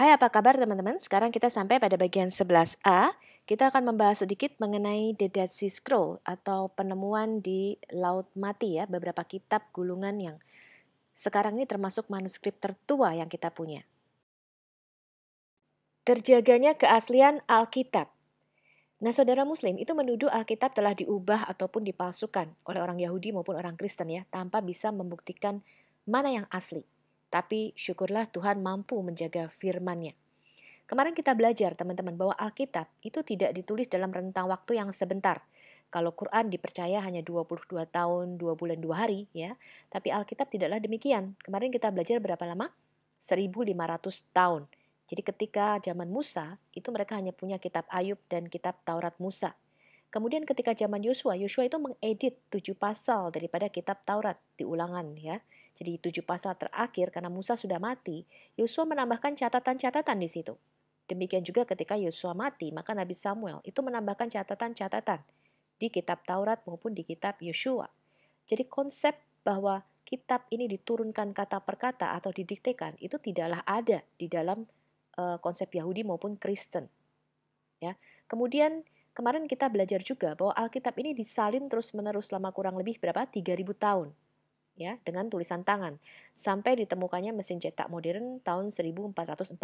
Hai, apa kabar teman-teman? Sekarang kita sampai pada bagian 11A. Kita akan membahas sedikit mengenai The Dead Sea Scroll atau penemuan di Laut Mati ya, beberapa kitab gulungan yang sekarang ini termasuk manuskrip tertua yang kita punya. Terjaganya keaslian Alkitab. Nah, saudara Muslim itu menuduh Alkitab telah diubah ataupun dipalsukan oleh orang Yahudi maupun orang Kristen ya, tanpa bisa membuktikan mana yang asli. Tapi syukurlah Tuhan mampu menjaga firman-Nya. Kemarin kita belajar teman-teman bahwa Alkitab itu tidak ditulis dalam rentang waktu yang sebentar. Kalau Quran dipercaya hanya 22 tahun, 2 bulan, 2 hari ya. Tapi Alkitab tidaklah demikian. Kemarin kita belajar berapa lama? 1500 tahun. Jadi ketika zaman Musa, itu mereka hanya punya kitab Ayub dan kitab Taurat Musa. Kemudian ketika zaman Yosua, Yosua itu mengedit 7 pasal daripada kitab Taurat di Ulangan ya. Jadi 7 pasal terakhir karena Musa sudah mati, Yosua menambahkan catatan-catatan di situ. Demikian juga ketika Yosua mati, maka Nabi Samuel itu menambahkan catatan-catatan di kitab Taurat maupun di kitab Yosua. Jadi konsep bahwa kitab ini diturunkan kata per kata atau didiktekan itu tidaklah ada di dalam konsep Yahudi maupun Kristen. Ya. Kemudian kemarin kita belajar juga bahwa Alkitab ini disalin terus-menerus selama kurang lebih berapa? 3000 tahun. Ya, dengan tulisan tangan sampai ditemukannya mesin cetak modern tahun 1440.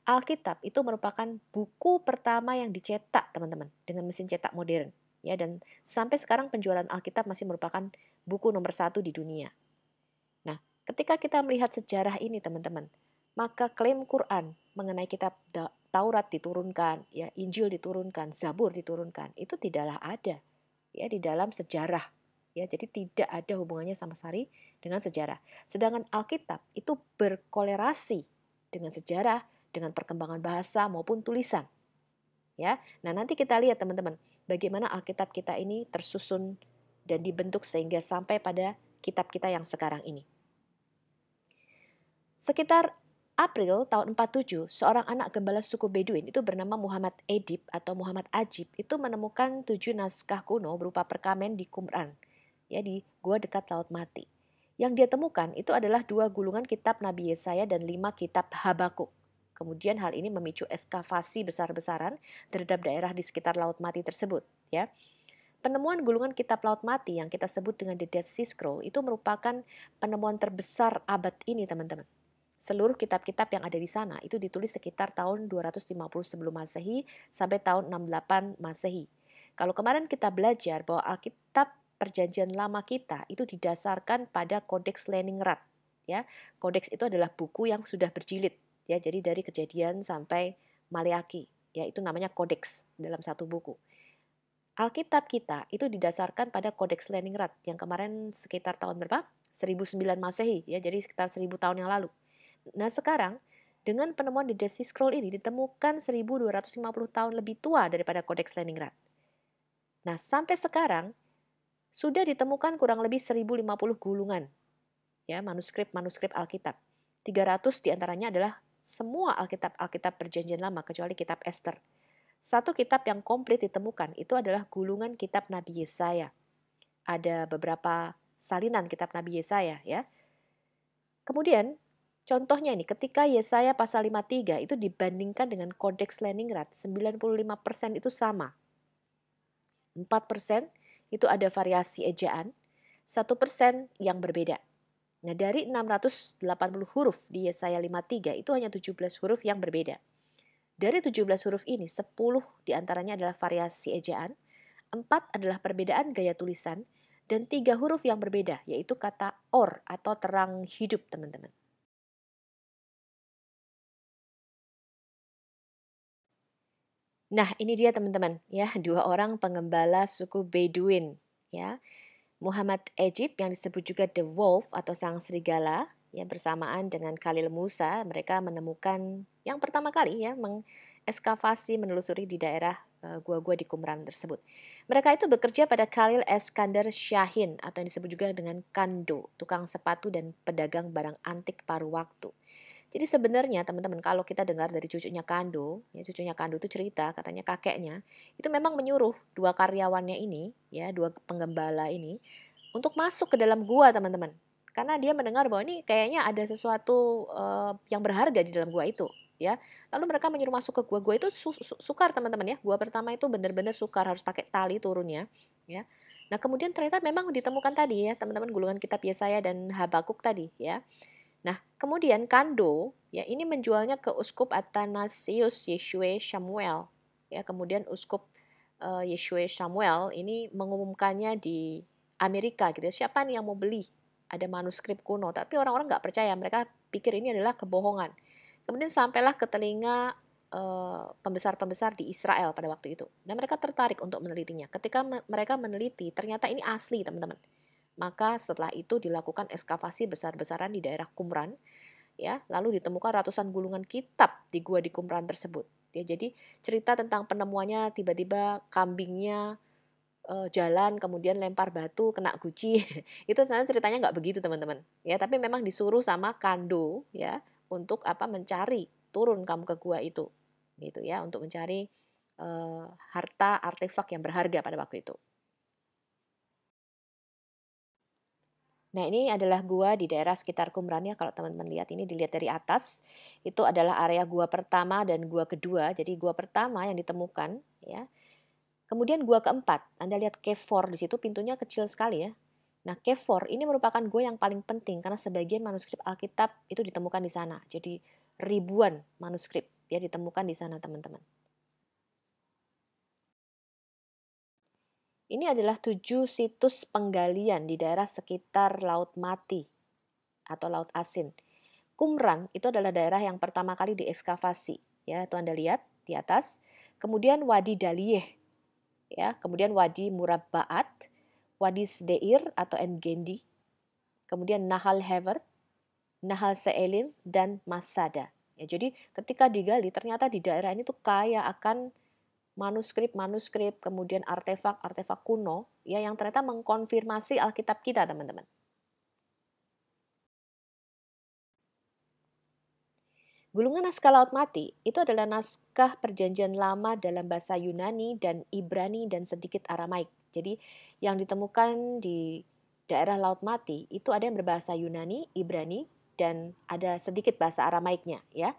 Alkitab itu merupakan buku pertama yang dicetak, teman-teman, dengan mesin cetak modern. Ya, dan sampai sekarang penjualan Alkitab masih merupakan buku nomor 1 di dunia. Nah, ketika kita melihat sejarah ini, teman-teman, maka klaim Quran mengenai kitab Taurat diturunkan, ya, Injil diturunkan, Zabur diturunkan, itu tidaklah ada ya di dalam sejarah. Ya, jadi tidak ada hubungannya sama sekali dengan sejarah. Sedangkan Alkitab itu berkolerasi dengan sejarah, dengan perkembangan bahasa maupun tulisan. Ya. Nah, nanti kita lihat teman-teman, bagaimana Alkitab kita ini tersusun dan dibentuk sehingga sampai pada kitab kita yang sekarang ini. Sekitar April tahun 47, seorang anak gembala suku Beduin itu bernama Muhammad Edip atau Muhammad Ajib itu menemukan 7 naskah kuno berupa perkamen di Qumran, ya di gua dekat Laut Mati. Yang dia temukan itu adalah 2 gulungan kitab Nabi Yesaya dan 5 kitab Habakuk. Kemudian hal ini memicu eskavasi besar-besaran terhadap daerah di sekitar Laut Mati tersebut, ya. Penemuan gulungan kitab Laut Mati yang kita sebut dengan The Dead Sea Scroll itu merupakan penemuan terbesar abad ini, teman-teman. Seluruh kitab-kitab yang ada di sana itu ditulis sekitar tahun 250 sebelum Masehi sampai tahun 68 Masehi. Kalau kemarin kita belajar bahwa Alkitab Perjanjian Lama kita itu didasarkan pada Kodeks Leningrad, ya. Kodeks itu adalah buku yang sudah berjilid, ya. Jadi dari Kejadian sampai Maleaki, ya, itu namanya kodeks dalam satu buku. Alkitab kita itu didasarkan pada Kodeks Leningrad yang kemarin sekitar tahun berapa? 1009 Masehi, ya. Jadi sekitar 1000 tahun yang lalu. Nah, sekarang dengan penemuan di Dead Sea Scroll ini ditemukan 1250 tahun lebih tua daripada Kodeks Leningrad. Nah, sampai sekarang sudah ditemukan kurang lebih 1050 gulungan ya, manuskrip Alkitab. 300 diantaranya adalah semua Alkitab Perjanjian Lama kecuali kitab Ester. Satu kitab yang komplit ditemukan itu adalah gulungan kitab Nabi Yesaya. Ada beberapa salinan kitab Nabi Yesaya ya. Kemudian contohnya ini, ketika Yesaya pasal 53 itu dibandingkan dengan Kodeks Leningrad, 95% itu sama. 4% itu ada variasi ejaan, 1% yang berbeda. Nah, dari 680 huruf di Yesaya 53 itu hanya 17 huruf yang berbeda. Dari 17 huruf ini, 10 diantaranya adalah variasi ejaan, 4 adalah perbedaan gaya tulisan, dan 3 huruf yang berbeda, yaitu kata or atau terang hidup, teman-teman. Nah, ini dia teman-teman ya, 2 orang pengembala suku Beduin ya. Muhammad Ejib yang disebut juga The Wolf atau sang serigala ya, bersamaan dengan Khalil Musa, mereka menemukan yang pertama kali ya mengeskavasi menelusuri di daerah gua-gua di Qumran tersebut. Mereka itu bekerja pada Khalil Eskandar Shahin atau yang disebut juga dengan Kando, tukang sepatu dan pedagang barang antik paruh waktu. Jadi sebenarnya teman-teman kalau kita dengar dari cucunya Kando, ya cucunya Kando itu cerita katanya kakeknya itu memang menyuruh 2 karyawannya ini, ya 2 penggembala ini untuk masuk ke dalam gua, teman-teman. Karena dia mendengar bahwa ini kayaknya ada sesuatu yang berharga di dalam gua itu, ya. Lalu mereka menyuruh masuk ke gua itu sukar teman-teman ya. Gua pertama itu benar-benar sukar, harus pakai tali turunnya ya. Nah, kemudian ternyata memang ditemukan tadi ya, teman-teman, gulungan kitab Yesaya dan Habakuk tadi ya. Nah, kemudian Kando ya ini menjualnya ke Uskup Athanasius Yeshua Samuel ya. Kemudian Uskup Yeshua Samuel ini mengumumkannya di Amerika gitu ya. Siapa nih yang mau beli? Ada manuskrip kuno, tapi orang-orang nggak percaya. Mereka pikir ini adalah kebohongan. Kemudian sampailah ke telinga pembesar-pembesar di Israel pada waktu itu. Dan mereka tertarik untuk menelitinya. Ketika mereka meneliti, ternyata ini asli, teman-teman. Maka setelah itu dilakukan ekskavasi besar-besaran di daerah Qumran, ya, lalu ditemukan ratusan gulungan kitab di gua di Qumran tersebut. Ya, jadi cerita tentang penemuannya tiba-tiba kambingnya jalan kemudian lempar batu kena guci itu sebenarnya ceritanya nggak begitu, teman-teman. Ya, tapi memang disuruh sama Kando ya untuk apa, mencari, turun kamu ke gua itu, gitu ya, untuk mencari harta artefak yang berharga pada waktu itu. Nah, ini adalah gua di daerah sekitar Qumran ya. Kalau teman-teman lihat ini, dilihat dari atas, itu adalah area gua pertama dan gua kedua. Jadi gua pertama yang ditemukan ya. Kemudian gua keempat, Anda lihat Kefor di situ, pintunya kecil sekali ya. Nah, Kefor ini merupakan gua yang paling penting karena sebagian manuskrip Alkitab itu ditemukan di sana. Jadi ribuan manuskrip ya ditemukan di sana, teman-teman. Ini adalah 7 situs penggalian di daerah sekitar Laut Mati atau Laut Asin. Qumran itu adalah daerah yang pertama kali diekskavasi, ya, itu Anda lihat di atas. Kemudian Wadi Daliyeh, ya, kemudian Wadi Murabbaat, Wadi Sdeir atau Engendi, kemudian Nahal Hever, Nahal Seelim, dan Masada. Ya, jadi ketika digali ternyata di daerah ini tuh kaya akan manuskrip-manuskrip, kemudian artefak-artefak kuno ya yang ternyata mengkonfirmasi Alkitab kita, teman-teman. Gulungan naskah Laut Mati itu adalah naskah perjanjian lama dalam bahasa Yunani dan Ibrani dan sedikit Aramaik. Jadi yang ditemukan di daerah Laut Mati itu ada yang berbahasa Yunani, Ibrani, dan ada sedikit bahasa Aramaiknya ya.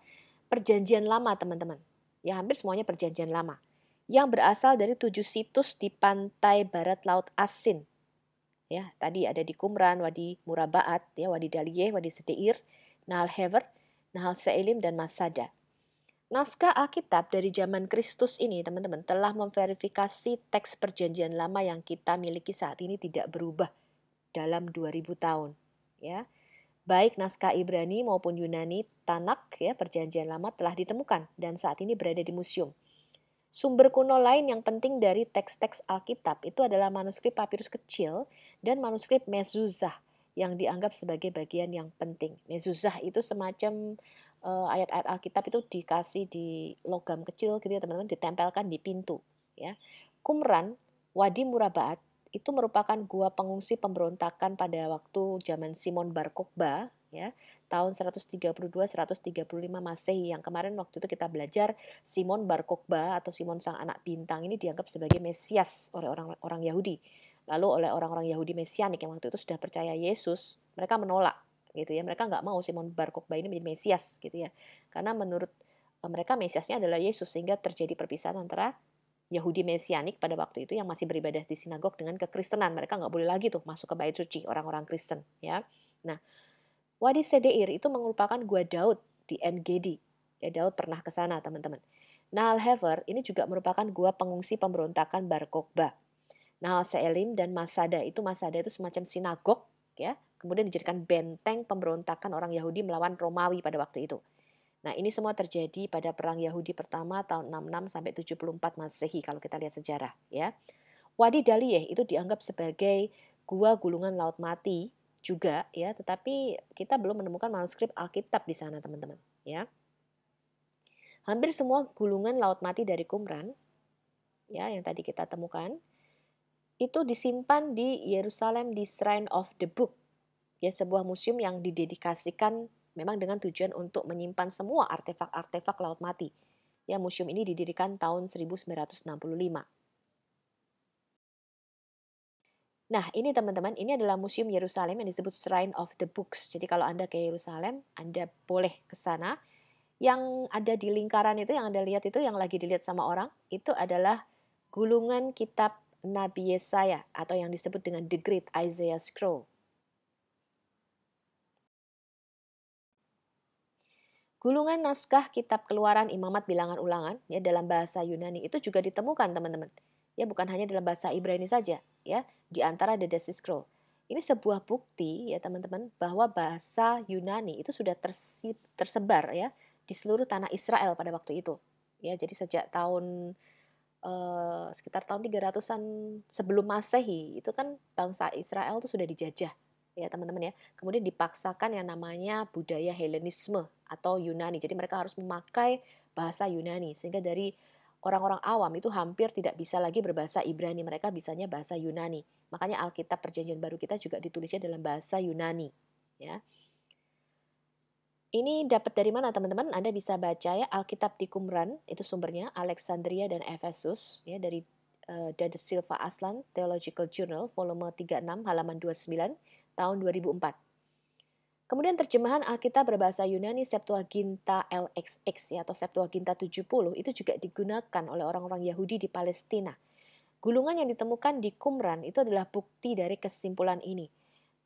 Perjanjian lama, teman-teman. Ya, hampir semuanya perjanjian lama. Yang berasal dari 7 situs di pantai barat Laut Asin. Ya, tadi ada di Qumran, Wadi Murabaat, ya, Wadi Daliyeh, Wadi Sedeir, Nahal Hever, Nahal Seelim, dan Masada. Naskah Alkitab dari zaman Kristus ini, teman-teman, telah memverifikasi teks perjanjian lama yang kita miliki saat ini tidak berubah dalam 2000 tahun. Ya, baik naskah Ibrani maupun Yunani, Tanak, ya, perjanjian lama telah ditemukan dan saat ini berada di museum. Sumber kuno lain yang penting dari teks-teks Alkitab itu adalah manuskrip papirus kecil dan manuskrip mezuzah yang dianggap sebagai bagian yang penting. Mezuzah itu semacam ayat-ayat Alkitab itu dikasih di logam kecil gitu ya, teman-teman, ditempelkan di pintu ya. Qumran, Wadi Murabaat itu merupakan gua pengungsi pemberontakan pada waktu zaman Simon Bar Kokhba ya, tahun 132-135 Masehi, yang kemarin waktu itu kita belajar Simon Bar Kokhba atau Simon sang anak bintang ini dianggap sebagai Mesias oleh orang-orang Yahudi. Lalu oleh orang-orang Yahudi Mesianik yang waktu itu sudah percaya Yesus, mereka menolak gitu ya. Mereka nggak mau Simon Bar Kokhba ini menjadi Mesias gitu ya. Karena menurut mereka Mesiasnya adalah Yesus, sehingga terjadi perpisahan antara Yahudi Mesianik pada waktu itu yang masih beribadah di sinagog dengan kekristenan. Mereka nggak boleh lagi tuh masuk ke bait suci, orang-orang Kristen ya. Nah, Wadi Sedeir itu merupakan gua Daud di En-Gedi. Ya, Daud pernah ke sana, teman-teman. Nahal Hever ini juga merupakan gua pengungsi pemberontakan Bar Kokhba. Nahal Seelim dan Masada itu semacam sinagog ya. Kemudian dijadikan benteng pemberontakan orang Yahudi melawan Romawi pada waktu itu. Nah, ini semua terjadi pada perang Yahudi pertama tahun 66 sampai 74 Masehi kalau kita lihat sejarah ya. Wadi Daliyeh itu dianggap sebagai gua gulungan Laut Mati juga ya, tetapi kita belum menemukan manuskrip Alkitab di sana, teman-teman ya. Hampir semua gulungan Laut Mati dari Qumran ya yang tadi kita temukan itu disimpan di Yerusalem di Shrine of the Book, ya, sebuah museum yang didedikasikan memang dengan tujuan untuk menyimpan semua artefak-artefak Laut Mati. Ya, museum ini didirikan tahun 1965. Nah, ini teman-teman, ini adalah museum Yerusalem yang disebut Shrine of the Books. Jadi kalau Anda ke Yerusalem, Anda boleh ke sana. Yang ada di lingkaran itu, yang Anda lihat itu, yang lagi dilihat sama orang, itu adalah gulungan kitab Nabi Yesaya atau yang disebut dengan The Great Isaiah Scroll. Gulungan naskah kitab Keluaran, Imamat, Bilangan, Ulangan ya dalam bahasa Yunani itu juga ditemukan, teman-teman. Ya, bukan hanya dalam bahasa Ibrani saja, ya, di antara The Dead Sea Scroll. Ini sebuah bukti ya, teman-teman, bahwa bahasa Yunani itu sudah tersebar ya di seluruh tanah Israel pada waktu itu. Ya, jadi sejak sekitar tahun 300-an sebelum Masehi, itu kan bangsa Israel itu sudah dijajah ya, teman-teman ya. Kemudian dipaksakan yang namanya budaya Helenisme atau Yunani. Jadi mereka harus memakai bahasa Yunani sehingga dari orang-orang awam itu hampir tidak bisa lagi berbahasa Ibrani, mereka bisanya bahasa Yunani. Makanya Alkitab Perjanjian Baru kita juga ditulisnya dalam bahasa Yunani, ya. Ini dapat dari mana, teman-teman? Anda bisa baca ya, Alkitab di Qumran, itu sumbernya Alexandria dan Efesus ya, dari Dade Silva Aslan Theological Journal volume 36 halaman 29 tahun 2004. Kemudian terjemahan Alkitab berbahasa Yunani Septuaginta LXX ya, atau Septuaginta 70 itu juga digunakan oleh orang-orang Yahudi di Palestina. Gulungan yang ditemukan di Qumran itu adalah bukti dari kesimpulan ini.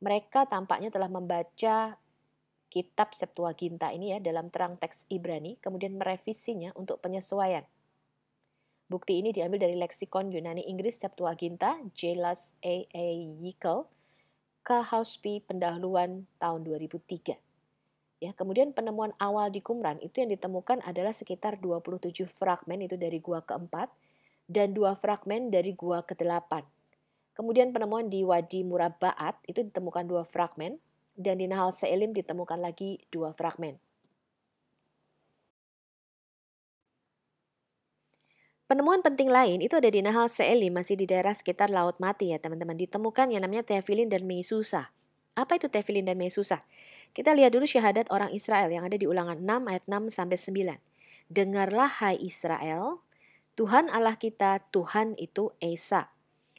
Mereka tampaknya telah membaca kitab Septuaginta ini ya dalam terang teks Ibrani, kemudian merevisinya untuk penyesuaian. Bukti ini diambil dari leksikon Yunani Inggris Septuaginta, Jelas A.A. Yickel, K. Houspy, pendahuluan tahun 2003. Ya, kemudian penemuan awal di Qumran itu yang ditemukan adalah sekitar 27 fragmen itu dari gua keempat dan 2 fragmen dari gua ke-8. Kemudian penemuan di Wadi Murabbaat itu ditemukan 2 fragmen dan di Nahal Seelim ditemukan lagi 2 fragmen. Penemuan penting lain itu ada di Nahal Seelim, masih di daerah sekitar Laut Mati ya, teman-teman. Ditemukan yang namanya Tefilin dan Mesusa. Apa itu Tefilin dan Mesusa? Kita lihat dulu syahadat orang Israel yang ada di Ulangan 6 ayat 6 sampai 9. Dengarlah hai Israel, Tuhan Allah kita, Tuhan itu Esa.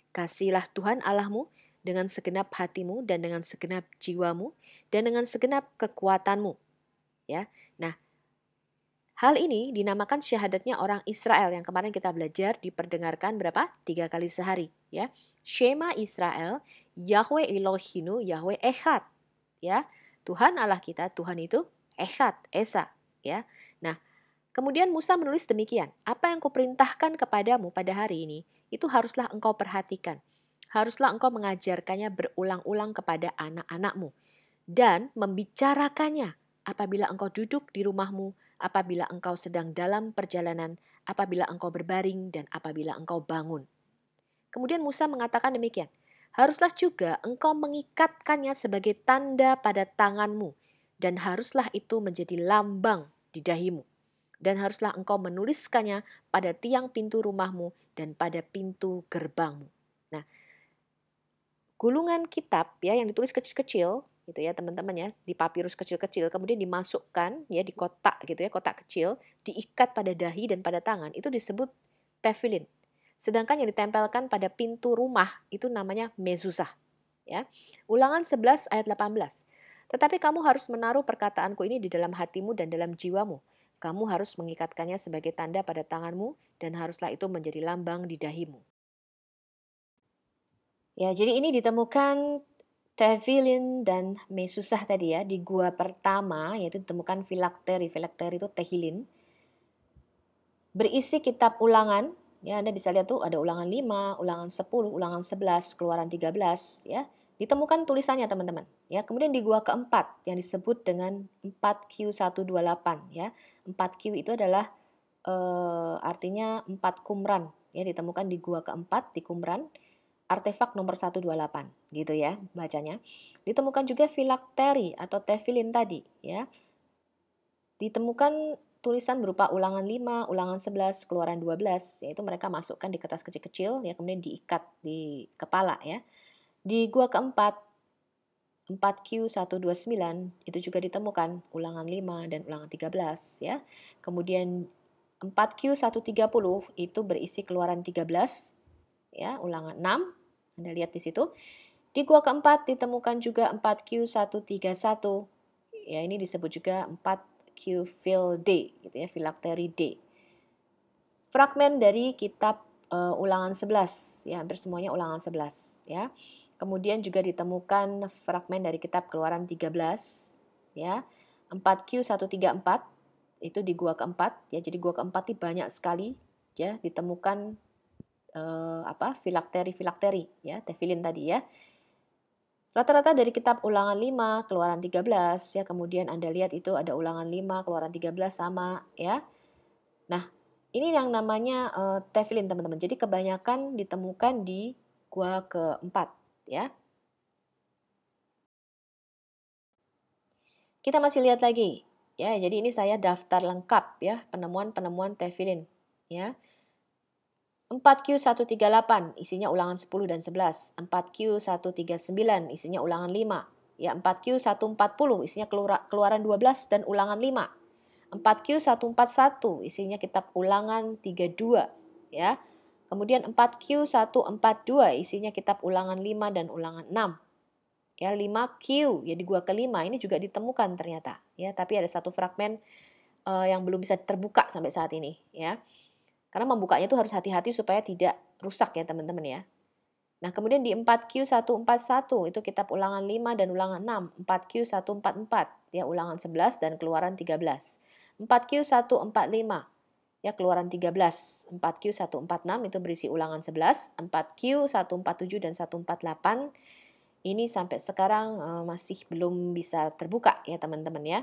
Kasihilah Tuhan Allahmu dengan segenap hatimu dan dengan segenap jiwamu dan dengan segenap kekuatanmu. Ya. Nah, hal ini dinamakan syahadatnya orang Israel yang kemarin kita belajar diperdengarkan berapa? 3 kali sehari, ya. Shema Israel, Yahweh Elohinu, Yahweh Echad, ya. Tuhan Allah kita, Tuhan itu Echad, Esa, ya. Nah, kemudian Musa menulis demikian, apa yang kuperintahkan kepadamu pada hari ini, itu haruslah engkau perhatikan. Haruslah engkau mengajarkannya berulang-ulang kepada anak-anakmu dan membicarakannya apabila engkau duduk di rumahmu, apabila engkau sedang dalam perjalanan, apabila engkau berbaring, dan apabila engkau bangun. Kemudian Musa mengatakan demikian, haruslah juga engkau mengikatkannya sebagai tanda pada tanganmu, dan haruslah itu menjadi lambang di dahimu. Dan haruslah engkau menuliskannya pada tiang pintu rumahmu dan pada pintu gerbangmu. Nah, gulungan kitab ya yang ditulis kecil-kecil gitu ya teman-teman ya, di papirus kecil-kecil, kemudian dimasukkan ya di kotak gitu ya, kotak kecil, diikat pada dahi dan pada tangan, itu disebut tefilin. Sedangkan yang ditempelkan pada pintu rumah itu namanya mezuzah ya. Ulangan 11 ayat 18. Tetapi kamu harus menaruh perkataanku ini di dalam hatimu dan dalam jiwamu. Kamu harus mengikatkannya sebagai tanda pada tanganmu dan haruslah itu menjadi lambang di dahimu. Ya, jadi ini ditemukan Tefilin dan Mesusah tadi ya di gua pertama, yaitu ditemukan filakteri. Filakteri itu tehilin. Berisi kitab ulangan, ya Anda bisa lihat tuh ada ulangan 5, ulangan 10, ulangan 11, keluaran 13 ya. Ditemukan tulisannya teman-teman. Ya, kemudian di gua keempat yang disebut dengan 4Q128 ya. 4Q itu adalah artinya 4 Qumran ya, ditemukan di gua keempat di Qumran. Artefak nomor 128 gitu ya bacanya. Ditemukan juga filakteri atau tefilin tadi ya. Ditemukan tulisan berupa ulangan 5, ulangan 11, keluaran 12, yaitu mereka masukkan di kertas kecil-kecil ya kemudian diikat di kepala ya. Di gua keempat 4Q129 itu juga ditemukan ulangan 5 dan ulangan 13 ya. Kemudian 4Q130 itu berisi keluaran 13 ya, ulangan 6. Anda lihat di situ. Di gua keempat ditemukan juga 4Q131. Ya, ini disebut juga Q-Phil D, gitu ya, filakteri D. Fragmen dari kitab Ulangan 11, ya, hampir semuanya Ulangan 11, ya. Kemudian juga ditemukan fragmen dari kitab Keluaran 13, ya. 4Q134 itu di gua keempat, ya. Jadi gua keempat ini banyak sekali, ya, ditemukan filakteri, ya, tefilin tadi, ya. Rata-rata dari kitab Ulangan 5, Keluaran 13, ya. Kemudian Anda lihat itu ada Ulangan 5, Keluaran 13 sama, ya. Nah, ini yang namanya tefilin, teman-teman. Jadi kebanyakan ditemukan di gua keempat, ya. Kita masih lihat lagi, ya. Jadi ini saya daftar lengkap, ya, penemuan-penemuan tefilin, ya. 4Q138 isinya Ulangan 10 dan 11, 4Q139 isinya Ulangan 5, ya, 4Q140 isinya Keluaran 12 dan Ulangan 5. 4Q141 isinya kitab Ulangan 32, ya. Kemudian 4Q142 isinya kitab Ulangan 5 dan Ulangan 6. Ya, 5Q, ya, di gua kelima ini juga ditemukan ternyata, ya, tapi ada satu fragmen yang belum bisa terbuka sampai saat ini, ya. Karena membukanya itu harus hati-hati supaya tidak rusak, ya, teman-teman, ya. Nah, kemudian di 4Q141 itu kitab Ulangan 5 dan Ulangan 6, 4Q144 ya Ulangan 11 dan Keluaran 13. 4Q145 ya Keluaran 13, 4Q146 itu berisi Ulangan 11, 4Q147 dan 148 ini sampai sekarang masih belum bisa terbuka, ya, teman-teman, ya.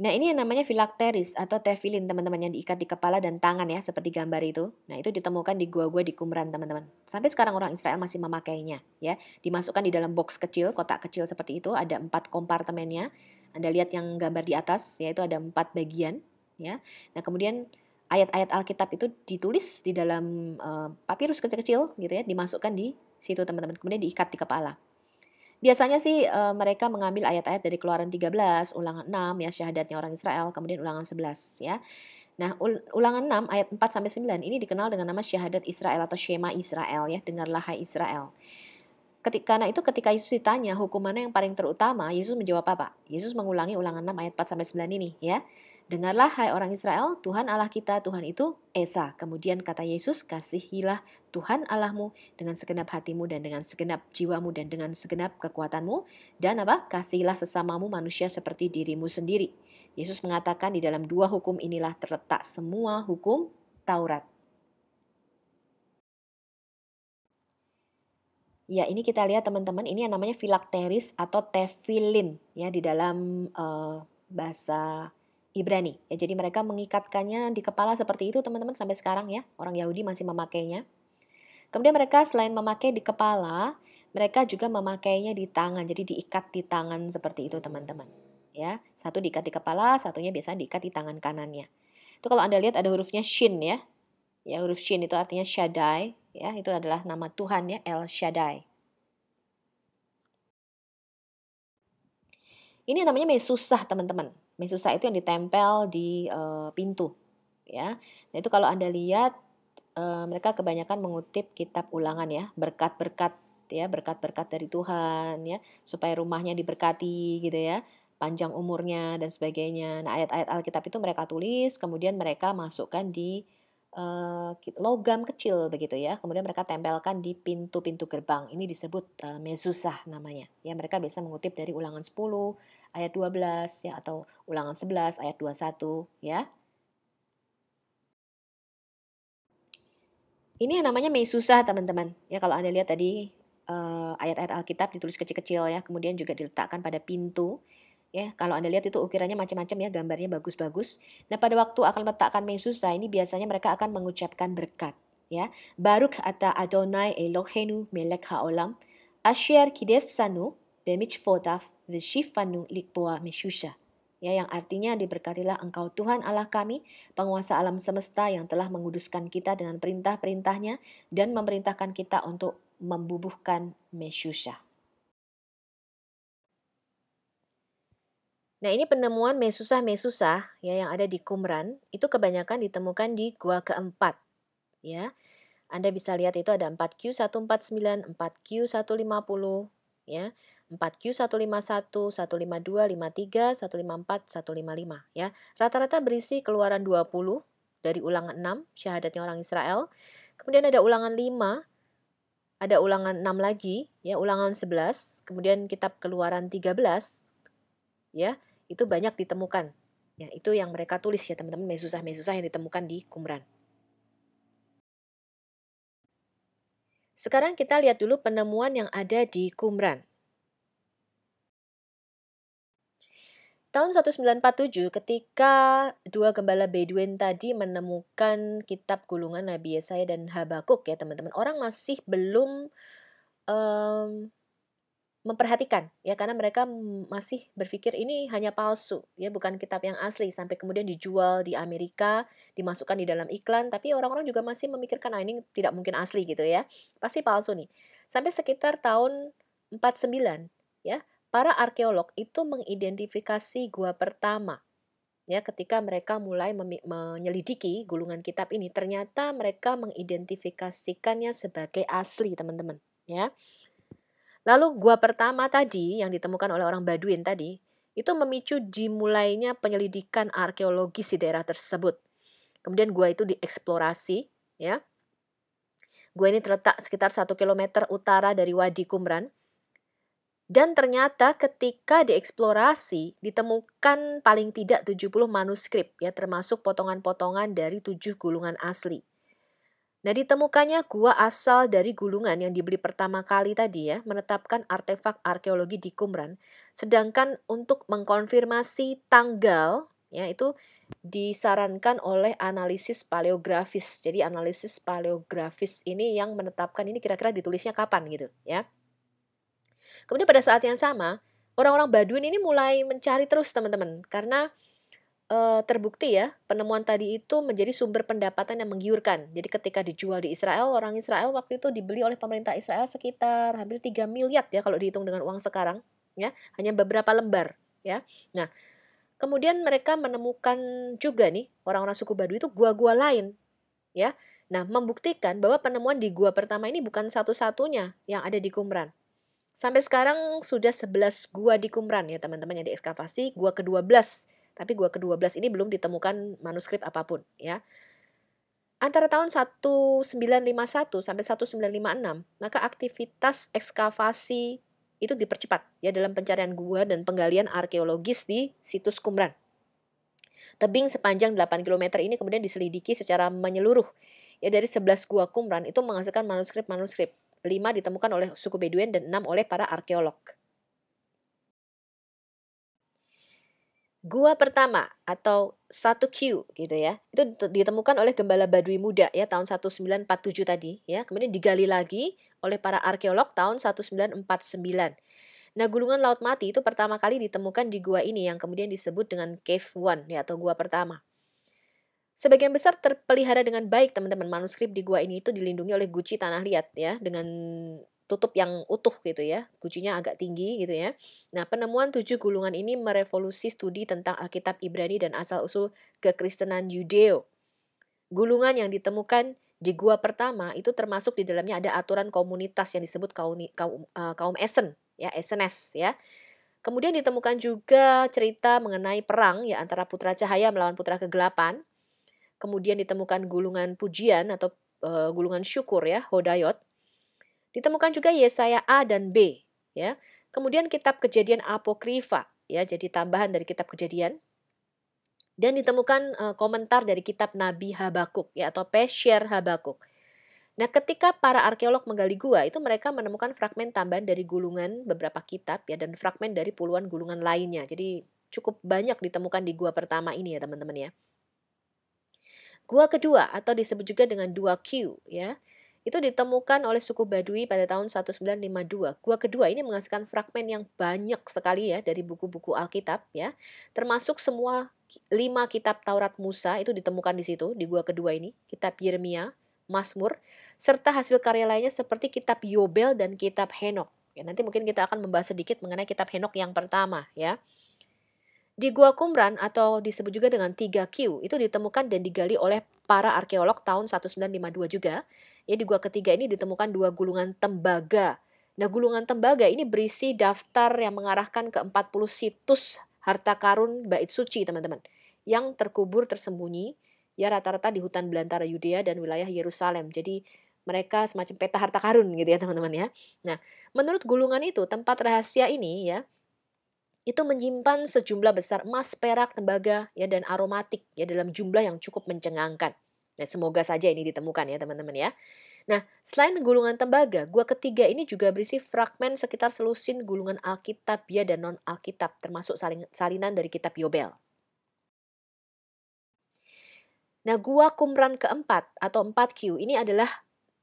Nah, ini yang namanya filakteris atau tefilin, teman-teman, yang diikat di kepala dan tangan, ya, seperti gambar itu. Nah, itu ditemukan di gua-gua di Qumran, teman-teman. Sampai sekarang orang Israel masih memakainya, ya. Dimasukkan di dalam box kecil, kotak kecil seperti itu, ada 4 kompartemennya. Anda lihat yang gambar di atas, yaitu ada 4 bagian, ya. Nah, kemudian ayat-ayat Alkitab itu ditulis di dalam papirus kecil-kecil, gitu ya, dimasukkan di situ, teman-teman. Kemudian diikat di kepala. Biasanya sih mereka mengambil ayat-ayat dari Keluaran 13, Ulangan 6 ya syahadatnya orang Israel, kemudian Ulangan 11 ya. Nah, Ulangan 6 ayat 4 sampai 9 ini dikenal dengan nama syahadat Israel atau Shema Israel ya, dengarlah hai Israel. Karena itu ketika Yesus ditanya hukum mana yang paling terutama, Yesus menjawab apa? Yesus mengulangi Ulangan 6 ayat 4 sampai 9 ini ya. Dengarlah hai orang Israel, Tuhan Allah kita, Tuhan itu Esa. Kemudian kata Yesus, kasihilah Tuhan Allahmu dengan segenap hatimu dan dengan segenap jiwamu dan dengan segenap kekuatanmu. Dan apa? Kasihilah sesamamu manusia seperti dirimu sendiri. Yesus mengatakan di dalam 2 hukum inilah terletak semua hukum Taurat. Ya, ini kita lihat teman-teman, ini yang namanya filakteris atau tefilin ya di dalam bahasa Ibrani. Ya, jadi mereka mengikatkannya di kepala seperti itu teman-teman sampai sekarang ya. Orang Yahudi masih memakainya. Kemudian mereka selain memakai di kepala, mereka juga memakainya di tangan. Jadi diikat di tangan seperti itu teman-teman. Ya, satu diikat di kepala, satunya biasanya diikat di tangan kanannya. Itu kalau Anda lihat ada hurufnya Shin ya. Ya, huruf Shin itu artinya Shaddai ya, itu adalah nama Tuhan ya, El Shaddai. Ini namanya mesusah teman-teman. Mesusah itu yang ditempel di pintu, ya. Nah itu kalau Anda lihat mereka kebanyakan mengutip kitab Ulangan ya, berkat-berkat ya, berkat-berkat dari Tuhan ya, supaya rumahnya diberkati gitu ya, panjang umurnya dan sebagainya. Nah ayat-ayat Alkitab itu mereka tulis, kemudian mereka masukkan di logam kecil begitu ya. Kemudian mereka tempelkan di pintu-pintu gerbang. Ini disebut mezuzah namanya. Ya, mereka bisa mengutip dari Ulangan 10 ayat 12 ya atau Ulangan 11 ayat 21 ya. Ini yang namanya mezuzah teman-teman. Ya, kalau Anda lihat tadi ayat-ayat Alkitab ditulis kecil-kecil ya, kemudian juga diletakkan pada pintu. Ya, kalau Anda lihat itu ukirannya macam-macam ya, gambarnya bagus-bagus. Nah, pada waktu akan meletakkan mezuzah ini biasanya mereka akan mengucapkan berkat, ya. Baruch ata Adonai Eloheinu melech haolam, asher kidesanu bemitzvotav v'shifanu likboa mezuzah. Ya, yang artinya diberkatilah engkau Tuhan Allah kami, penguasa alam semesta yang telah menguduskan kita dengan perintah-perintahnya dan memerintahkan kita untuk membubuhkan mezuzah. Nah, ini penemuan mezuzah ya yang ada di Qumran, itu kebanyakan ditemukan di gua keempat ya. Anda bisa lihat itu ada 4Q149, 4Q150 ya. 4Q 151, 152, 53, 154, 155 ya. Rata-rata berisi Keluaran 20 dari Ulangan 6, syahadatnya orang Israel. Kemudian ada Ulangan 5, ada Ulangan 6 lagi, ya, Ulangan 11, kemudian kitab Keluaran 13, ya, itu banyak ditemukan. Ya, itu yang mereka tulis ya teman-teman, mezuzah-mezuzah yang ditemukan di Qumran. Sekarang kita lihat dulu penemuan yang ada di Qumran. Tahun 1947 ketika dua gembala Bedouin tadi menemukan kitab gulungan Nabi Yesaya dan Habakuk ya teman-teman. Orang masih belum memperhatikan ya karena mereka masih berpikir ini hanya palsu ya bukan kitab yang asli sampai kemudian dijual di Amerika, dimasukkan di dalam iklan tapi orang-orang juga masih memikirkan ini tidak mungkin asli gitu ya. Pasti palsu nih. Sampai sekitar tahun 49 ya, para arkeolog itu mengidentifikasi gua pertama. Ya, ketika mereka mulai menyelidiki gulungan kitab ini, ternyata mereka mengidentifikasikannya sebagai asli, teman-teman, ya. Lalu gua pertama tadi yang ditemukan oleh orang Baduin tadi, itu memicu dimulainya penyelidikan arkeologis di daerah tersebut. Kemudian gua itu dieksplorasi, ya. Gua ini terletak sekitar 1 kilometer utara dari Wadi Qumran. Dan ternyata ketika dieksplorasi ditemukan paling tidak 70 manuskrip ya termasuk potongan-potongan dari 7 gulungan asli. Nah, ditemukannya gua asal dari gulungan yang dibeli pertama kali tadi ya, menetapkan artefak arkeologi di Qumran. Sedangkan untuk mengkonfirmasi tanggal, ya itu disarankan oleh analisis paleografis. Jadi analisis paleografis ini yang menetapkan ini kira-kira ditulisnya kapan gitu ya. Kemudian pada saat yang sama, orang-orang Baduin ini mulai mencari terus teman-teman. Karena terbukti ya, penemuan tadi itu menjadi sumber pendapatan yang menggiurkan. Jadi ketika dijual di Israel, orang Israel waktu itu dibeli oleh pemerintah Israel sekitar hampir 3 miliar ya kalau dihitung dengan uang sekarang. Ya, hanya beberapa lembar. Ya, nah kemudian mereka menemukan juga nih orang-orang suku Baduy itu gua-gua lain. Ya, nah membuktikan bahwa penemuan di gua pertama ini bukan satu-satunya yang ada di Qumran. Sampai sekarang sudah 11 gua di Qumran ya teman-teman yang diekskavasi, gua ke-12. Tapi gua ke-12 ini belum ditemukan manuskrip apapun ya. Antara tahun 1951 sampai 1956, maka aktivitas ekskavasi itu dipercepat ya dalam pencarian gua dan penggalian arkeologis di situs Qumran. Tebing sepanjang 8 km ini kemudian diselidiki secara menyeluruh. Ya dari 11 gua Qumran itu menghasilkan manuskrip-manuskrip. 5 ditemukan oleh suku Bedouin dan 6 oleh para arkeolog. Gua pertama atau 1Q gitu ya, itu ditemukan oleh gembala Baduy muda ya tahun 1947 tadi ya, kemudian digali lagi oleh para arkeolog tahun 1949. Nah, gulungan Laut Mati itu pertama kali ditemukan di gua ini yang kemudian disebut dengan Cave One ya atau gua pertama. Sebagian besar terpelihara dengan baik teman-teman. Manuskrip di gua ini itu dilindungi oleh guci tanah liat ya dengan tutup yang utuh gitu ya. Gucinya agak tinggi gitu ya. Nah, penemuan 7 gulungan ini merevolusi studi tentang Alkitab Ibrani dan asal-usul kekristenan Yudeo. Gulungan yang ditemukan di gua pertama itu termasuk di dalamnya ada aturan komunitas yang disebut kaum Esen ya, Esenes ya. Kemudian ditemukan juga cerita mengenai perang ya antara putra cahaya melawan putra kegelapan. Kemudian ditemukan gulungan pujian atau gulungan syukur ya, Hodayot. Ditemukan juga Yesaya A dan B ya. Kemudian kitab Kejadian Apokrifa ya, jadi tambahan dari kitab Kejadian. Dan ditemukan komentar dari kitab Nabi Habakuk ya atau Pesher Habakuk. Nah, ketika para arkeolog menggali gua itu mereka menemukan fragmen tambahan dari gulungan beberapa kitab ya dan fragmen dari puluhan gulungan lainnya. Jadi cukup banyak ditemukan di gua pertama ini ya teman-teman ya. Gua kedua atau disebut juga dengan 2Q ya. Itu ditemukan oleh suku Baduy pada tahun 1952. Gua kedua ini menghasilkan fragmen yang banyak sekali ya dari buku-buku Alkitab ya. Termasuk semua 5 kitab Taurat Musa itu ditemukan di situ di gua kedua ini, kitab Yeremia, Mazmur, serta hasil karya lainnya seperti kitab Yobel dan kitab Henok. Ya, nanti mungkin kita akan membahas sedikit mengenai kitab Henok yang pertama ya. Di Gua Qumran atau disebut juga dengan 3Q itu ditemukan dan digali oleh para arkeolog tahun 1952 juga. Ya di gua ketiga ini ditemukan 2 gulungan tembaga. Nah, gulungan tembaga ini berisi daftar yang mengarahkan ke 40 situs harta karun bait suci, teman-teman, yang terkubur tersembunyi, ya rata-rata di hutan belantara Yudea dan wilayah Yerusalem. Jadi mereka semacam peta harta karun gitu ya, teman-teman ya. Nah, menurut gulungan itu, tempat rahasia ini ya, itu menyimpan sejumlah besar emas, perak, tembaga, ya dan aromatik ya dalam jumlah yang cukup mencengangkan. Ya, semoga saja ini ditemukan ya, teman-teman ya. Nah, selain gulungan tembaga, gua ketiga ini juga berisi fragmen sekitar selusin gulungan Alkitabiah dan non-Alkitab, termasuk salinan dari kitab Yobel. Nah, gua Qumran keempat atau 4Q ini adalah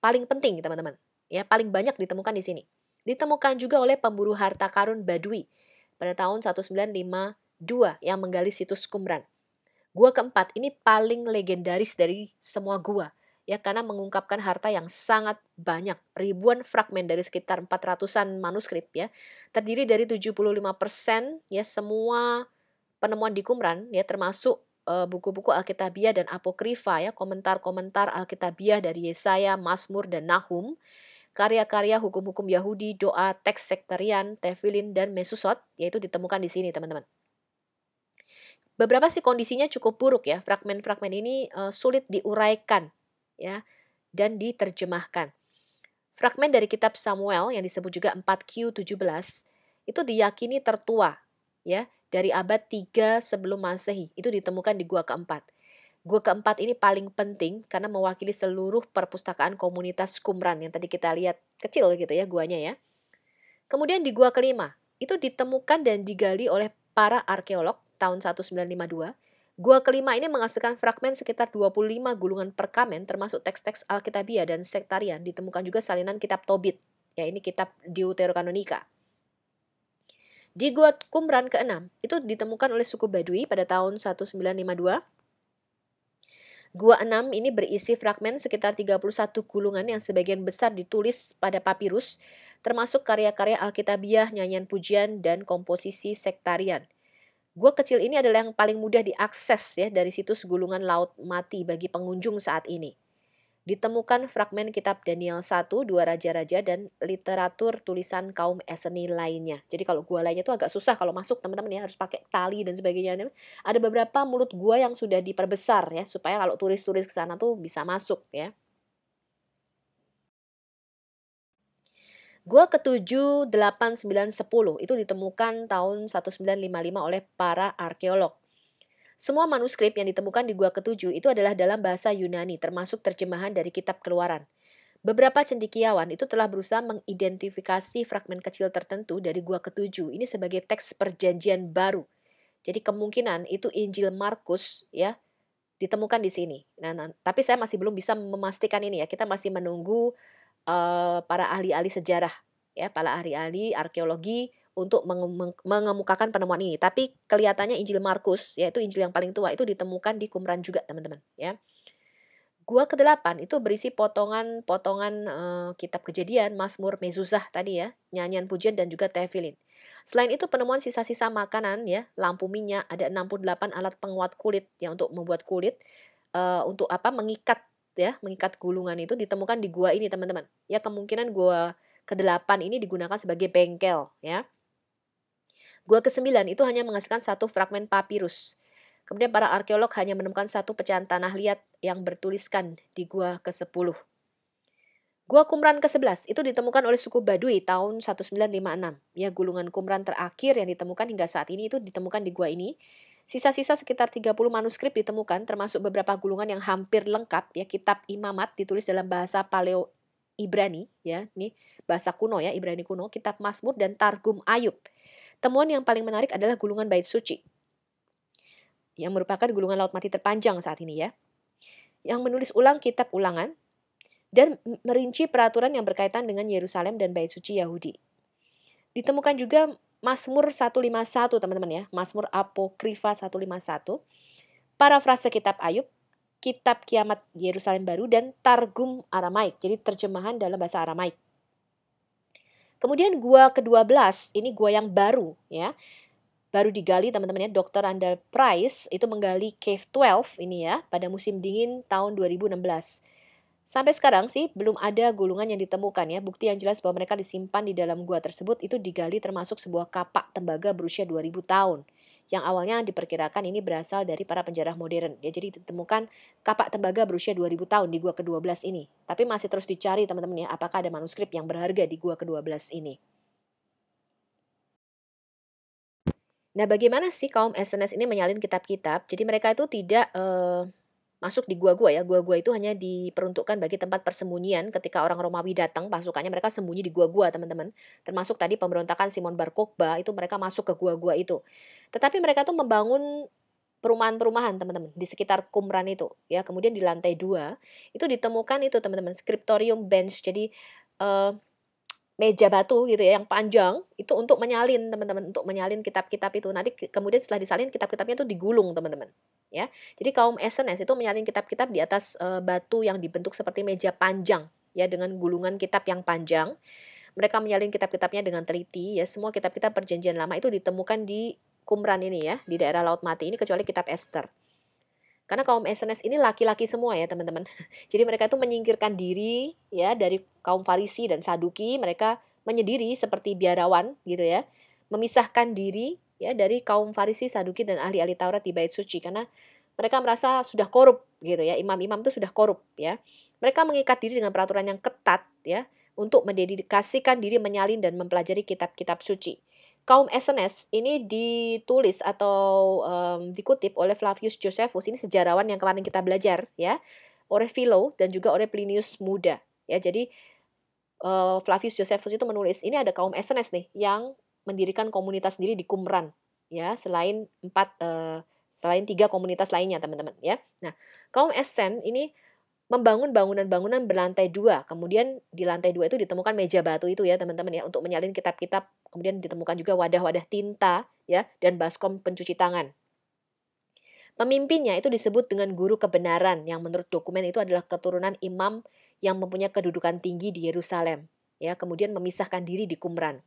paling penting, teman-teman. Ya, paling banyak ditemukan di sini. Ditemukan juga oleh pemburu harta karun Badui pada tahun 1952 yang menggali situs Qumran. Gua keempat ini paling legendaris dari semua gua, ya karena mengungkapkan harta yang sangat banyak, ribuan fragmen dari sekitar 400-an manuskrip ya. Terdiri dari 75% ya semua penemuan di Qumran ya termasuk buku-buku Alkitabiah dan Apokrifa ya, komentar-komentar Alkitabiah dari Yesaya, Mazmur dan Nahum, karya-karya hukum-hukum Yahudi, doa, teks sektarian, tefilin dan mesusot yaitu ditemukan di sini, teman-teman. Beberapa sih kondisinya cukup buruk ya. Fragmen-fragmen ini sulit diuraikan ya dan diterjemahkan. Fragmen dari kitab Samuel yang disebut juga 4Q17 itu diyakini tertua ya dari abad 3 sebelum Masehi. Itu ditemukan di gua keempat. Gua keempat ini paling penting karena mewakili seluruh perpustakaan komunitas Qumran yang tadi kita lihat kecil gitu ya guanya ya. Kemudian di gua kelima, itu ditemukan dan digali oleh para arkeolog tahun 1952. Gua kelima ini menghasilkan fragmen sekitar 25 gulungan perkamen termasuk teks-teks Alkitabiah dan sektarian. Ditemukan juga salinan kitab Tobit, ya ini kitab Deuterokanonika. Di Gua Qumran ke-6, itu ditemukan oleh suku Badui pada tahun 1952. Gua 6 ini berisi fragmen sekitar 31 gulungan yang sebagian besar ditulis pada papirus, termasuk karya-karya Alkitabiah, nyanyian pujian, dan komposisi sektarian. Gua kecil ini adalah yang paling mudah diakses ya dari situs gulungan Laut Mati bagi pengunjung saat ini. Ditemukan fragmen kitab Daniel 1, Dua Raja-Raja, dan literatur tulisan kaum Eseni lainnya. Jadi kalau gua lainnya itu agak susah kalau masuk, teman-teman ya, harus pakai tali dan sebagainya. Ada beberapa mulut gua yang sudah diperbesar ya, supaya kalau turis-turis ke sana tuh bisa masuk ya. Gua ke-7, 8, 9, 10 itu ditemukan tahun 1955 oleh para arkeolog. Semua manuskrip yang ditemukan di gua ke-7 itu adalah dalam bahasa Yunani, termasuk terjemahan dari kitab Keluaran. Beberapa cendekiawan itu telah berusaha mengidentifikasi fragmen kecil tertentu dari gua ke-7 ini sebagai teks perjanjian baru. Jadi kemungkinan itu Injil Markus ya ditemukan di sini. Nah, tapi saya masih belum bisa memastikan ini ya. Kita masih menunggu para ahli-ahli sejarah ya, para ahli-ahli arkeologi untuk mengemukakan penemuan ini. Tapi kelihatannya Injil Markus, yaitu Injil yang paling tua, itu ditemukan di Qumran juga, teman-teman ya. Gua ke-8 itu berisi potongan-potongan kitab Kejadian, Mazmur, Mezuzah tadi ya, nyanyian pujian dan juga tefilin. Selain itu penemuan sisa-sisa makanan ya, lampu minyak, ada 68 alat penguat kulit yang untuk membuat kulit untuk apa? Mengikat ya, mengikat gulungan itu ditemukan di gua ini, teman-teman. Ya kemungkinan gua ke-8 ini digunakan sebagai bengkel ya. Gua ke-9 itu hanya menghasilkan satu fragmen papirus. Kemudian para arkeolog hanya menemukan satu pecahan tanah liat yang bertuliskan di gua ke-10. Gua Qumran ke-11 itu ditemukan oleh suku Baduy tahun 1956. Ya, gulungan Qumran terakhir yang ditemukan hingga saat ini itu ditemukan di gua ini. Sisa-sisa sekitar 30 manuskrip ditemukan termasuk beberapa gulungan yang hampir lengkap ya, kitab Imamat ditulis dalam bahasa Paleo Ibrani ya, ini bahasa kuno ya, Ibrani kuno, kitab Mazmur dan Targum Ayub. Temuan yang paling menarik adalah gulungan bait suci yang merupakan gulungan laut mati terpanjang saat ini ya. Yang menulis ulang kitab Ulangan dan merinci peraturan yang berkaitan dengan Yerusalem dan bait suci Yahudi. Ditemukan juga Mazmur 151, teman-teman ya, Mazmur Apokrifa 151, parafrase kitab Ayub, kitab Kiamat Yerusalem Baru dan Targum Aramaik. Jadi terjemahan dalam bahasa Aramaik. Kemudian gua ke-12, ini gua yang baru ya. Baru digali, teman-teman ya. Dr. Randall Price itu menggali Cave 12 ini ya pada musim dingin tahun 2016. Sampai sekarang sih belum ada gulungan yang ditemukan ya. Bukti yang jelas bahwa mereka disimpan di dalam gua tersebut itu digali termasuk sebuah kapak tembaga berusia 2000 tahun. Yang awalnya diperkirakan ini berasal dari para penjara modern. Ya, jadi ditemukan kapak tembaga berusia 2000 tahun di gua ke-12 ini. Tapi masih terus dicari teman-teman ya, apakah ada manuskrip yang berharga di gua ke-12 ini. Nah, bagaimana sih kaum SNS ini menyalin kitab-kitab? Jadi mereka itu tidak masuk di gua-gua ya. Gua-gua itu hanya diperuntukkan bagi tempat persembunyian ketika orang Romawi datang, pasukannya mereka sembunyi di gua-gua, teman-teman. Termasuk tadi pemberontakan Simon Bar Kokhba, itu mereka masuk ke gua-gua itu. Tetapi mereka tuh membangun perumahan-perumahan, teman-teman, di sekitar Qumran itu, ya. Kemudian di lantai 2 itu ditemukan itu, teman-teman, scriptorium bench. Jadi, eee meja batu gitu ya, yang panjang, itu untuk menyalin teman-teman, untuk menyalin kitab-kitab itu. Nanti kemudian setelah disalin kitab-kitabnya itu digulung teman-teman, ya. Jadi kaum SNS itu menyalin kitab-kitab di atas, batu yang dibentuk seperti meja panjang, ya, dengan gulungan kitab yang panjang. Mereka menyalin kitab-kitabnya dengan teliti, ya, semua kitab-kitab Perjanjian Lama itu ditemukan di Qumran ini ya, di daerah Laut Mati ini kecuali kitab Ester. Karena kaum SNS ini laki-laki semua ya teman-teman. Jadi mereka itu menyingkirkan diri ya dari kaum Farisi dan Saduki, mereka menyendiri seperti biarawan gitu ya. Memisahkan diri ya dari kaum Farisi, Saduki dan ahli-ahli Taurat di bait suci karena mereka merasa sudah korup gitu ya. Imam-imam itu sudah korup ya. Mereka mengikat diri dengan peraturan yang ketat ya untuk mendedikasikan diri menyalin dan mempelajari kitab-kitab suci. Kaum SNS ini ditulis atau, dikutip oleh Flavius Josephus, ini sejarawan yang kemarin kita belajar ya, oleh Philo dan juga oleh Plinius Muda. Ya, jadi, Flavius Josephus itu menulis, ini ada kaum SNS nih yang mendirikan komunitas sendiri di Qumran, ya, selain 3 komunitas lainnya teman-teman ya. Nah, kaum SN ini membangun bangunan-bangunan berlantai 2, kemudian di lantai 2 itu ditemukan meja batu itu ya teman-teman ya, untuk menyalin kitab-kitab, kemudian ditemukan juga wadah-wadah tinta ya, dan baskom pencuci tangan. Pemimpinnya itu disebut dengan guru kebenaran yang menurut dokumen itu adalah keturunan imam yang mempunyai kedudukan tinggi di Yerusalem. Ya, kemudian memisahkan diri di Qumran.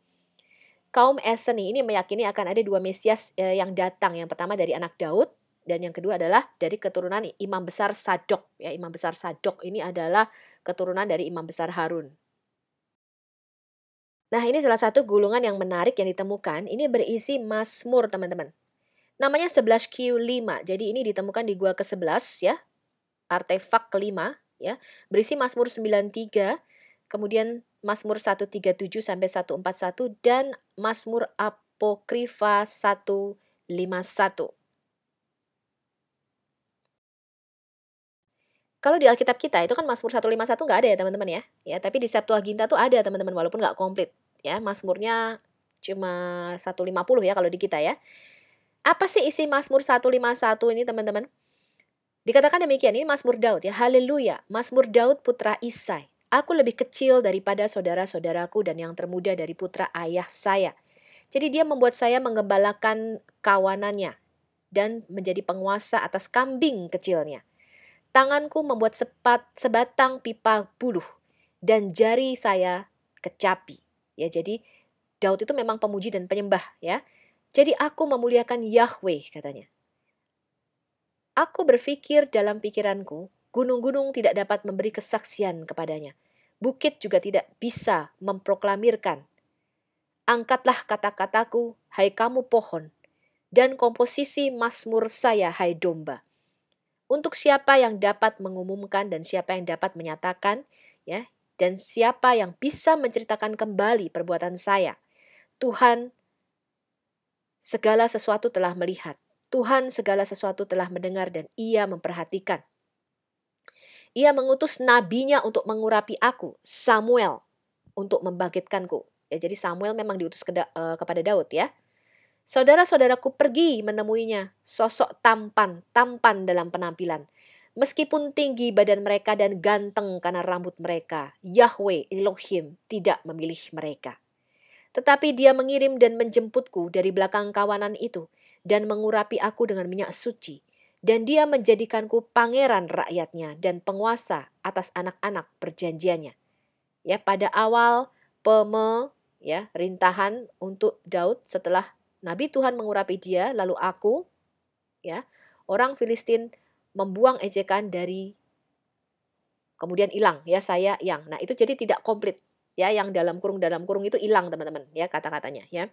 Kaum Eseni ini meyakini akan ada 2 Mesias yang datang. Yang pertama dari anak Daud dan yang kedua adalah dari keturunan Imam Besar Sadok. Ya, Imam Besar Sadok ini adalah keturunan dari Imam Besar Harun. Nah, ini salah satu gulungan yang menarik yang ditemukan. Ini berisi Mazmur, teman-teman. Namanya 11Q5. Jadi ini ditemukan di gua ke-11 ya, artefak kelima ya. Berisi Mazmur 93, kemudian Mazmur 137 sampai 141 dan Mazmur Apokrifa 151. Kalau di Alkitab kita itu kan Mazmur 151 nggak ada ya teman-teman ya. Ya, tapi di Septuaginta tuh ada teman-teman walaupun nggak komplit ya. Mazmurnya cuma 150 ya kalau di kita ya. Apa sih isi Mazmur 151 ini teman-teman? Dikatakan demikian, ini Mazmur Daud ya. Haleluya, Mazmur Daud putra Isai. Aku lebih kecil daripada saudara-saudaraku dan yang termuda dari putra ayah saya. Jadi dia membuat saya menggembalakan kawanannya dan menjadi penguasa atas kambing kecilnya. Tanganku membuat sebatang pipa buluh dan jari saya kecapi. Ya, jadi Daud itu memang pemuji dan penyembah ya. Jadi aku memuliakan Yahweh katanya. Aku berpikir dalam pikiranku, gunung-gunung tidak dapat memberi kesaksian kepadanya. Bukit juga tidak bisa memproklamirkan. Angkatlah kata-kataku, hai kamu pohon, dan komposisi Mazmur saya, hai domba. Untuk siapa yang dapat mengumumkan dan siapa yang dapat menyatakan, ya, dan siapa yang bisa menceritakan kembali perbuatan saya. Tuhan segala sesuatu telah melihat. Tuhan segala sesuatu telah mendengar dan ia memperhatikan. Ia mengutus nabinya untuk mengurapi aku, Samuel, untuk membangkitkanku. Ya, jadi Samuel memang diutus kepada Daud ya. Saudara-saudaraku pergi menemuinya, sosok tampan dalam penampilan. Meskipun tinggi badan mereka dan ganteng karena rambut mereka, Yahweh Elohim tidak memilih mereka. Tetapi dia mengirim dan menjemputku dari belakang kawanan itu dan mengurapi aku dengan minyak suci. Dan dia menjadikanku pangeran rakyatnya dan penguasa atas anak-anak perjanjiannya. Ya, pada awal ya, rintahan untuk Daud setelah Nabi Tuhan mengurapi dia, lalu aku, ya, orang Filistin membuang ejekan dari kemudian hilang ya saya yang. Nah, itu jadi tidak komplit ya, yang dalam kurung itu hilang teman-teman ya kata-katanya ya.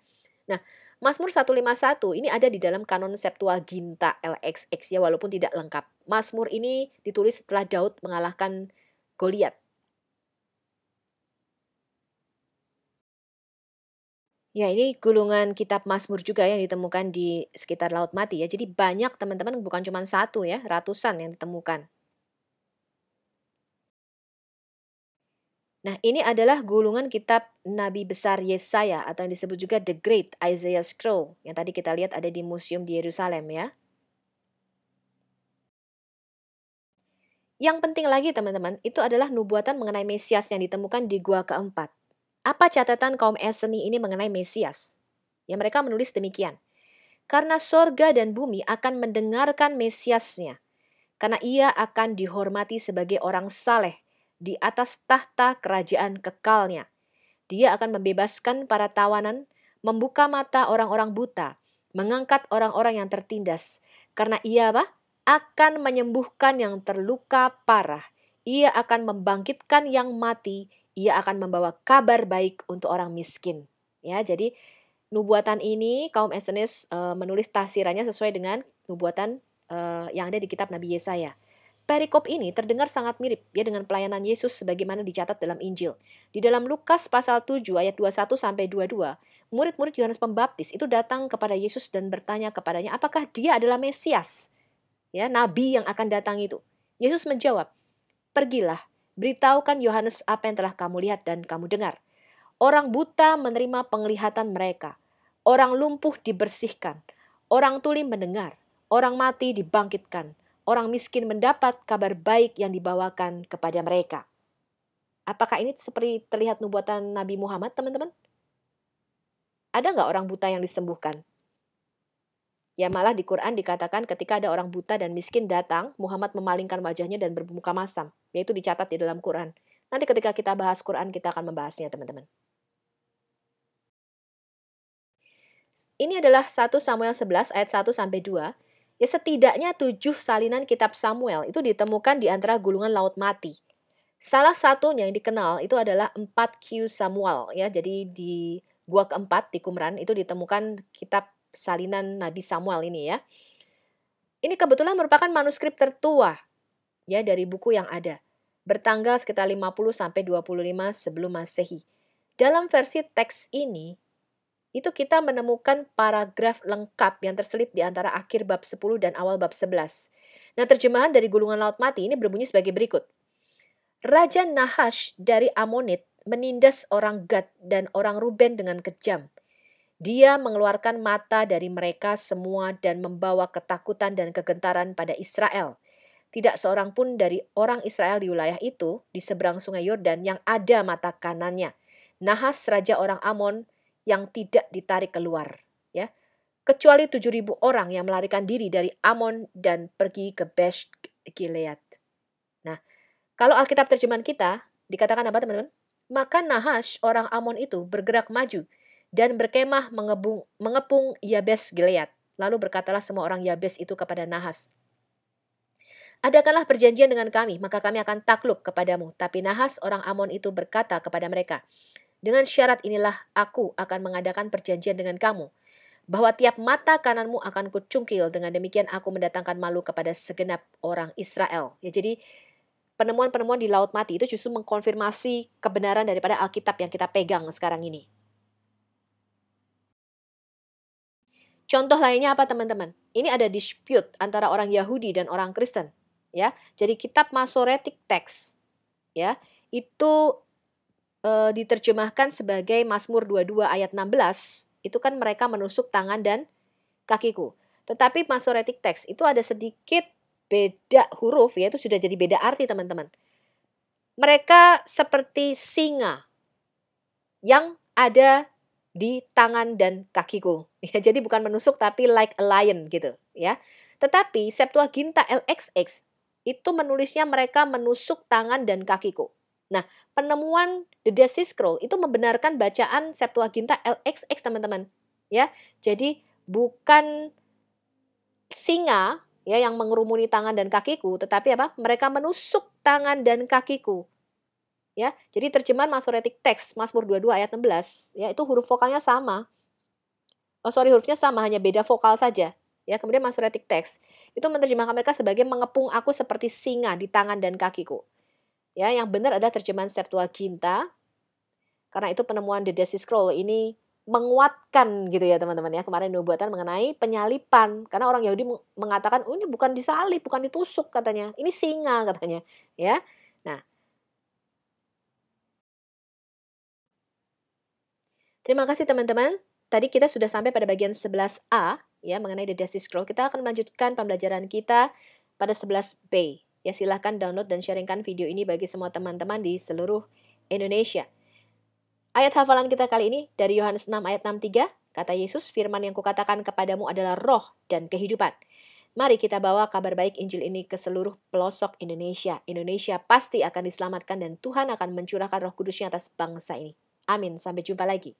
Nah, Mazmur 151 ini ada di dalam kanon Septuaginta LXX ya, walaupun tidak lengkap. Mazmur ini ditulis setelah Daud mengalahkan Goliat. Ya, ini gulungan kitab Mazmur juga yang ditemukan di sekitar Laut Mati ya. Jadi banyak teman-teman, bukan cuma satu ya, ratusan yang ditemukan. Nah, ini adalah gulungan kitab Nabi besar Yesaya atau yang disebut juga The Great Isaiah Scroll yang tadi kita lihat ada di museum di Yerusalem ya. Yang penting lagi teman-teman, itu adalah nubuatan mengenai Mesias yang ditemukan di gua keempat. Apa catatan kaum Eseni ini mengenai Mesias? Ya, mereka menulis demikian. Karena sorga dan bumi akan mendengarkan Mesiasnya, karena ia akan dihormati sebagai orang saleh di atas tahta kerajaan kekalnya. Dia akan membebaskan para tawanan, membuka mata orang-orang buta, mengangkat orang-orang yang tertindas. Karena ia apa? Akan menyembuhkan yang terluka parah. Ia akan membangkitkan yang mati. Ia akan membawa kabar baik untuk orang miskin. Ya, jadi nubuatan ini kaum Essenes menulis tafsirannya sesuai dengan nubuatan yang ada di kitab Nabi Yesaya. Perikop ini terdengar sangat mirip ya dengan pelayanan Yesus sebagaimana dicatat dalam Injil. Di dalam Lukas pasal 7 ayat 21 sampai 22, murid-murid Yohanes Pembaptis itu datang kepada Yesus dan bertanya kepadanya, apakah dia adalah Mesias? Ya, nabi yang akan datang itu. Yesus menjawab, "Pergilah, beritahukan Yohanes apa yang telah kamu lihat dan kamu dengar. Orang buta menerima penglihatan mereka, orang lumpuh dibersihkan, orang tuli mendengar, orang mati dibangkitkan, orang miskin mendapat kabar baik yang dibawakan kepada mereka." Apakah ini seperti terlihat nubuatan Nabi Muhammad, teman-teman? Ada nggak orang buta yang disembuhkan? Ya, malah di Quran dikatakan ketika ada orang buta dan miskin datang, Muhammad memalingkan wajahnya dan bermuka masam. Yaitu dicatat di dalam Quran. Nanti ketika kita bahas Quran, kita akan membahasnya, teman-teman. Ini adalah 1 Samuel 11 ayat 1 sampai 2. Ya, setidaknya 7 salinan kitab Samuel itu ditemukan di antara gulungan Laut Mati. Salah satunya yang dikenal itu adalah 4Q Samuel ya. Jadi di gua keempat di Qumran itu ditemukan kitab salinan Nabi Samuel ini ya. Ini kebetulan merupakan manuskrip tertua ya dari buku yang ada. Bertanggal sekitar 50 sampai 25 sebelum Masehi. Dalam versi teks ini itu kita menemukan paragraf lengkap yang terselip di antara akhir bab 10 dan awal bab 11. Nah, terjemahan dari Gulungan Laut Mati ini berbunyi sebagai berikut. Raja Nahash dari Amonit menindas orang Gad dan orang Ruben dengan kejam. Dia mengeluarkan mata dari mereka semua dan membawa ketakutan dan kegentaran pada Israel. Tidak seorang pun dari orang Israel di wilayah itu, di seberang sungai Yordan, yang ada mata kanannya. Nahas, raja orang Amon, yang tidak ditarik keluar. Ya, kecuali 7.000 orang yang melarikan diri dari Amon dan pergi ke Besh Gilead. Nah, kalau Alkitab terjemahan kita, dikatakan apa teman-teman? Maka Nahash, orang Amon itu bergerak maju dan berkemah mengepung Yabes Gilead. Lalu berkatalah semua orang Yabes itu kepada Nahas, "Adakanlah perjanjian dengan kami, maka kami akan takluk kepadamu." Tapi Nahas, orang Amon itu berkata kepada mereka, "Dengan syarat inilah aku akan mengadakan perjanjian dengan kamu, bahwa tiap mata kananmu akan kucungkil, dengan demikian aku mendatangkan malu kepada segenap orang Israel." Ya, jadi penemuan-penemuan di Laut Mati itu justru mengkonfirmasi kebenaran daripada Alkitab yang kita pegang sekarang ini. Contoh lainnya apa teman-teman? Ini ada dispute antara orang Yahudi dan orang Kristen. Ya, jadi kitab Masoretic Text ya itu diterjemahkan sebagai Mazmur 22 ayat 16. Itu kan mereka menusuk tangan dan kakiku. Tetapi Masoretic Text itu ada sedikit beda huruf ya, itu sudah jadi beda arti teman-teman. Mereka seperti singa yang ada di tangan dan kakiku. Ya, jadi bukan menusuk tapi like a lion gitu ya. Tetapi Septuaginta LXX itu menulisnya mereka menusuk tangan dan kakiku. Nah, penemuan The Dead Sea Scroll itu membenarkan bacaan Septuaginta LXX teman-teman. Ya, jadi bukan singa ya, yang mengerumuni tangan dan kakiku, tetapi apa? Mereka menusuk tangan dan kakiku. Ya, jadi terjemahan Masoretic Text Mazmur 22 ayat 16, ya itu huruf vokalnya sama. Hurufnya sama, hanya beda vokal saja. Ya, kemudian Masoretic Text itu menerjemahkan mereka sebagai mengepung aku seperti singa di tangan dan kakiku. Ya, yang benar adalah terjemahan Septuaginta. Karena itu penemuan The Dead Sea Scroll ini menguatkan gitu ya teman-teman ya. Kemarin nubuatan mengenai penyalipan. Karena orang Yahudi mengatakan, oh ini bukan disalib, bukan ditusuk katanya. Ini singa katanya. Ya. Nah, terima kasih teman-teman. Tadi kita sudah sampai pada bagian 11A ya mengenai The Dead Sea Scroll. Kita akan melanjutkan pembelajaran kita pada 11B. Ya silahkan download dan sharingkan video ini bagi semua teman-teman di seluruh Indonesia. Ayat hafalan kita kali ini dari Yohanes 6 ayat 63. Kata Yesus, firman yang kukatakan kepadamu adalah roh dan kehidupan. Mari kita bawa kabar baik Injil ini ke seluruh pelosok Indonesia. Indonesia pasti akan diselamatkan dan Tuhan akan mencurahkan Roh Kudus-Nya atas bangsa ini. Amin. Sampai jumpa lagi.